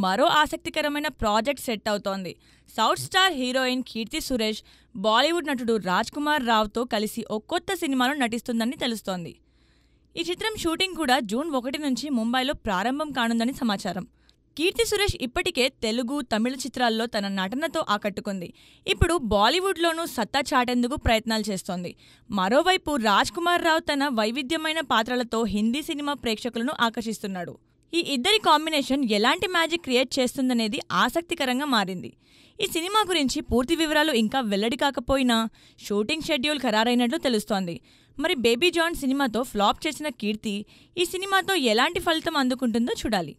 మరో ఆసక్తికరమైన project set అవుతోంది. South star heroine Keerthy Suresh Bollywood నటుడు రాజ్ కుమార్ రావ్తో కలిసి ఓ కొత్త సినిమాలో నటిస్తుందని తెలుస్తోంది. ఈ చిత్రం షూటింగ్ కూడా జూన్ 1 నుంచి ముంబైలో ప్రారంభం కానుందని సమాచారం. కీర్తి సురేష్ ఇప్పటికే తెలుగు, తమిళ చిత్రాల్లో తన నటనతో ఆకట్టుకుంది. ఇప్పుడు బాలీవుడ్లోనూ సత్తా చాటేందుకు ప్రయత్నాలు చేస్తోంది. మరోవైపు రాజ్ కుమార్ రావ్ తన వైవిధ్యమైన పాత్రలతో హిందీ సినిమా ప్రేక్షకులను ఆకర్షిస్తున్నాడు. ఈ ఇద్దరి కాంబినేషన్ ఎలాంటి మ్యాజిక్ క్రియేట్ చేస్తుందనేది ఆసక్తికరంగా మారింది. ఈ సినిమా గురించి పూర్తి వివరాలు ఇంకా వెల్లడి కాకపోయినా షూటింగ్ షెడ్యూల్ ఖరారైనట్లు తెలుస్తోంది. మరి బేబీ జాన్ సినిమాతో ఫ్లాప్ చేసిన కీర్తి ఈ సినిమాతో ఎలాంటి ఫలితం అందుకుంటుందో చూడాలి.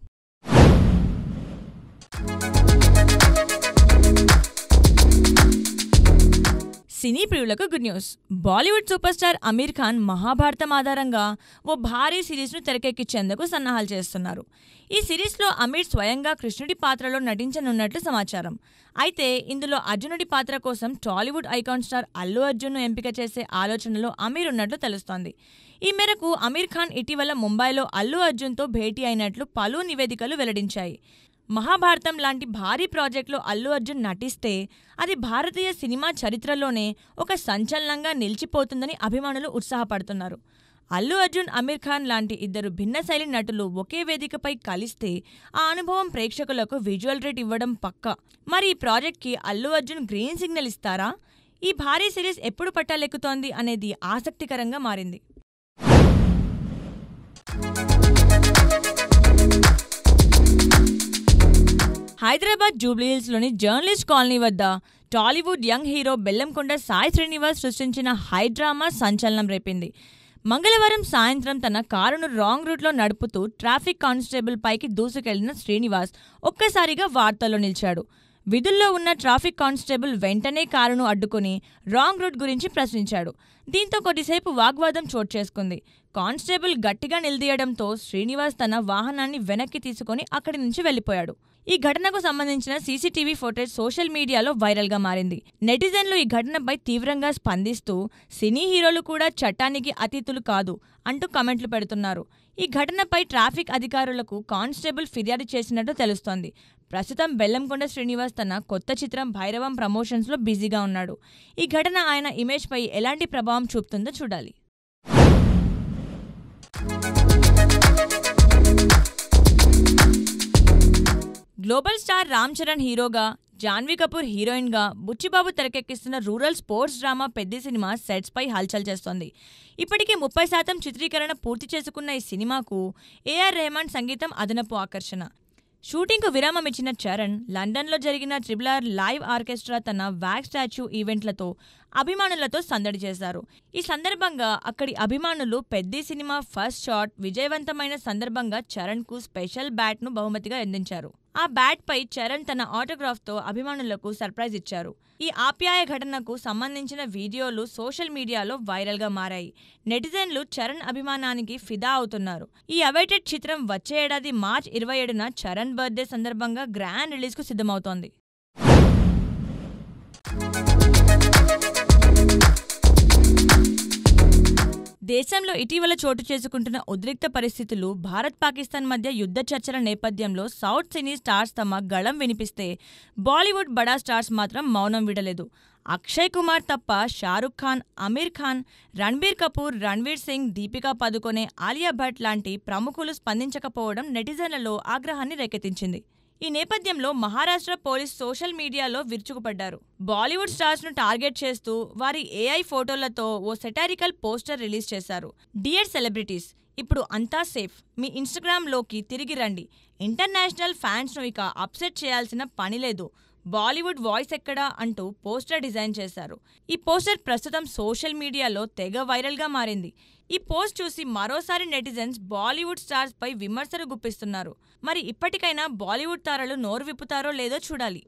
సినీ ప్రియులకు good news. Bollywood superstar Aamir Khan Mahabharatam ఆధారంగా ఓ భారీ సిరీస్ను తెరకెక్కించేందుకు సన్నాహాలు చేస్తున్నారు. ఈ సిరీస్లో అమీర్ స్వయంగా కృష్ణుడి పాత్రలో నటించనున్నట్లు సమాచారం. అయితే ఇందులో అర్జునుడి పాత్ర కోసం టాలీవుడ్ ఐకాన్ స్టార్ అల్లు అర్జున్ను ఎంపిక చేసే ఆలోచనలో అమీర్ ఉన్నట్లు తెలుస్తోంది. ఈ మేరకు అమీర్ ఖాన్ ఇటీవల ముంబైలో అల్లు అర్జున్తో భేటీ అయినట్లు పలు నివేదికలు వెల్లడించాయి. మహాభారతం లాంటి భారీ ప్రాజెక్టులో అల్లు అర్జున్ నటిస్తే అది భారతీయ సినిమా చరిత్రలోనే ఒక సంచలనంగా నిలిచిపోతుందని అభిమానులు ఉత్సాహపడుతున్నారు. అల్లు అర్జున్, అమీర్ ఖాన్ లాంటి ఇద్దరు భిన్న శైలి నటులు ఒకే వేదికపై కలిస్తే ఆ అనుభవం ప్రేక్షకులకు విజువల్ ట్రీట్ ఇవ్వడం పక్కా. మరి ఈ ప్రాజెక్ట్కి అల్లు అర్జున్ గ్రీన్ సిగ్నల్ ఇస్తారా? ఈ భారీ సిరీస్ ఎప్పుడు పట్టాలెక్కుతోంది అనేది ఆసక్తికరంగా మారింది. హైదరాబాద్ జూబ్లీహిల్స్లోని జర్నలిస్ట్ కాలనీ వద్ద టాలీవుడ్ యంగ్ హీరో బెల్లంకొండ సాయి శ్రీనివాస్ సృష్టించిన హై డ్రామా సంచలనం రేపింది. మంగళవారం సాయంత్రం తన కారును రాంగ్ రూట్లో నడుపుతూ ట్రాఫిక్ కానిస్టేబుల్ పైకి దూసుకెళ్లిన శ్రీనివాస్ ఒక్కసారిగా వార్తల్లో నిలిచాడు. విధుల్లో ఉన్న ట్రాఫిక్ కానిస్టేబుల్ వెంటనే కారును అడ్డుకుని రాంగ్ రూట్ గురించి ప్రశ్నించాడు. దీంతో కొద్దిసేపు వాగ్వాదం చోటు చేసుకుంది. కానిస్టేబుల్ గట్టిగా నిలదీయడంతో శ్రీనివాస్ తన వాహనాన్ని వెనక్కి తీసుకుని అక్కడి నుంచి వెళ్లిపోయాడు. ఈ ఘటనకు సంబంధించిన సీసీటీవీ ఫుటేజ్ సోషల్ మీడియాలో వైరల్గా మారింది. నెటిజన్లు ఈ ఘటనపై తీవ్రంగా స్పందిస్తూ సినీ హీరోలు కూడా చట్టానికి అతీతులు కాదు అంటూ కమెంట్లు పెడుతున్నారు. ఈ ఘటనపై ట్రాఫిక్ అధికారులకు కానిస్టేబుల్ ఫిర్యాదు చేసినట్టు తెలుస్తోంది. ప్రస్తుతం బెల్లంకొండ శ్రీనివాస్ తన కొత్త చిత్రం భైరవం ప్రమోషన్స్లో బిజీగా ఉన్నాడు. ఈ ఘటన ఆయన ఇమేజ్పై ఎలాంటి ప్రభావం చూపుతుందో చూడాలి. గ్లోబల్ స్టార్ రామ్ చరణ్ హీరోగా, జాన్వీ కపూర్ హీరోయిన్గా బుచ్చిబాబు తెరకెక్కిస్తున్న rural sports drama Peddi cinema సెట్స్పై హల్చల్ చేస్తోంది. ఇప్పటికే 30% చిత్రీకరణ పూర్తి చేసుకున్న ఈ సినిమాకు ఏఆర్ రెహమాన్ సంగీతం అదనపు ఆకర్షణ. షూటింగ్కు విరామం ఇచ్చిన చరణ్ లండన్లో జరిగిన RRR లైవ్ ఆర్కెస్ట్రా తన వ్యాక్ స్టాచ్యూ ఈవెంట్లతో అభిమానులతో సందడి చేశారు. ఈ సందర్భంగా అక్కడి అభిమానులు పెద్ది సినిమా ఫస్ట్ షాట్ విజయవంతమైన సందర్భంగా చరణ్కు స్పెషల్ బ్యాట్ను బహుమతిగా అందించారు. ఆ బ్యాట్పై చరణ్ తన ఆటోగ్రాఫ్తో అభిమానులకు సర్ప్రైజ్ ఇచ్చారు. ఈ ఆప్యాయ ఘటనకు సంబంధించిన వీడియోలు సోషల్ మీడియాలో వైరల్గా మారాయి. నెటిజన్లు చరణ్ అభిమానానికి ఫిదా అవుతున్నారు. ఈ అవైటెడ్ చిత్రం వచ్చే ఏడాది మార్చి 27న చరణ్ బర్త్డే సందర్భంగా గ్రాండ్ రిలీజ్కు సిద్ధమవుతోంది. దేశంలో ఇటీవల చోటు చేసుకుంటున్న ఉద్రిక్త పరిస్థితులు, భారత్-పాకిస్తాన్ మధ్య యుద్ధ చర్చల నేపథ్యంలో సౌత్ సినీ స్టార్స్ తమ గళం వినిపిస్తే బాలీవుడ్ బడా స్టార్స్ మాత్రం మౌనం వీడలేదు. అక్షయ్ కుమార్ తప్ప షారుఖ్ ఖాన్, అమీర్ ఖాన్, రణ్బీర్ కపూర్, రణ్వీర్ సింగ్, దీపికా పదుకొనే, ఆలియా భట్ లాంటి ప్రముఖులు స్పందించకపోవడం నెటిజన్లలో ఆగ్రహాన్ని రేకెత్తించింది. ఈ నేపథ్యంలో మహారాష్ట్ర పోలీస్ సోషల్ మీడియాలో విరుచుకుపడ్డారు. బాలీవుడ్ స్టార్స్ను టార్గెట్ చేస్తూ వారి ఏఐ ఫోటోలతో ఓ సెటారికల్ పోస్టర్ రిలీజ్ చేశారు. డియర్ సెలబ్రిటీస్, ఇప్పుడు అంతా సేఫ్. మీ ఇన్స్టాగ్రామ్లోకి తిరిగి రండి. ఇంటర్నేషనల్ ఫ్యాన్స్ను ఇక అప్సెట్ చేయాల్సిన పని లేదు. బాలీవుడ్ వాయిస్ ఎక్కడా అంటూ పోస్టర్ డిజైన్ చేశారు. ఈ పోస్టర్ ప్రస్తుతం సోషల్ మీడియాలో తెగ వైరల్గా మారింది. ఈ పోస్ట్ చూసి మరోసారి నెటిజన్స్ బాలీవుడ్ స్టార్స్ పై విమర్శలు గుప్పిస్తున్నారు. మరి ఇప్పటికైనా బాలీవుడ్ తారలు నోరు విప్పుతారో లేదో చూడాలి.